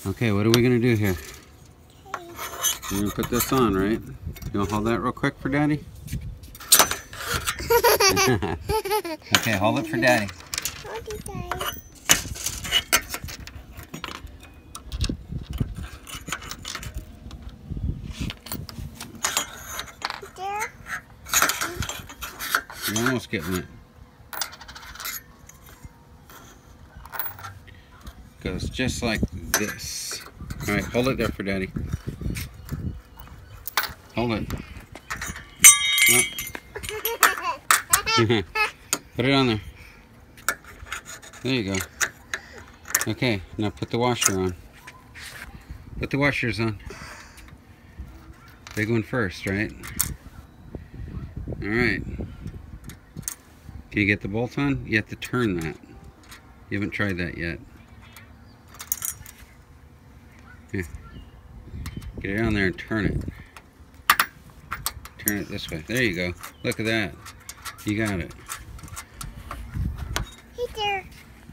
Okay, what are we gonna do here? You're gonna put this on, right? You wanna hold that real quick for Daddy? Okay, hold it for Daddy. Hold it, Daddy. There. You're almost getting it. Goes just like this. Alright, hold it there for Daddy. Hold it. Oh. Put it on there. There you go. Okay, now put the washer on. Put the washers on. Big one first, right? Alright. Can you get the bolt on? You have to turn that. You haven't tried that yet. Here. Get it on there and turn it. Turn it this way. There you go. Look at that. You got it. Hey there.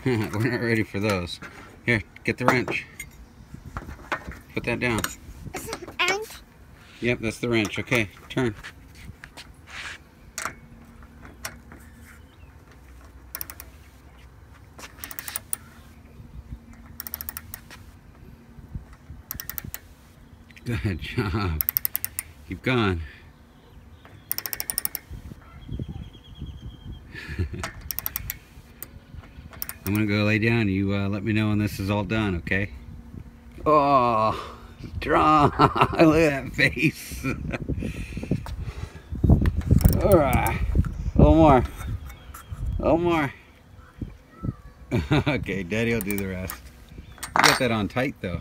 We're not ready for those. Here, get the wrench. Put that down. And Yep, that's the wrench. Okay, turn. Good job. Keep going. I'm gonna go lay down. You let me know when this is all done, okay? Oh, strong. Look at that face. All right, a little more. A little more. Okay, Daddy will do the rest. You got that on tight though.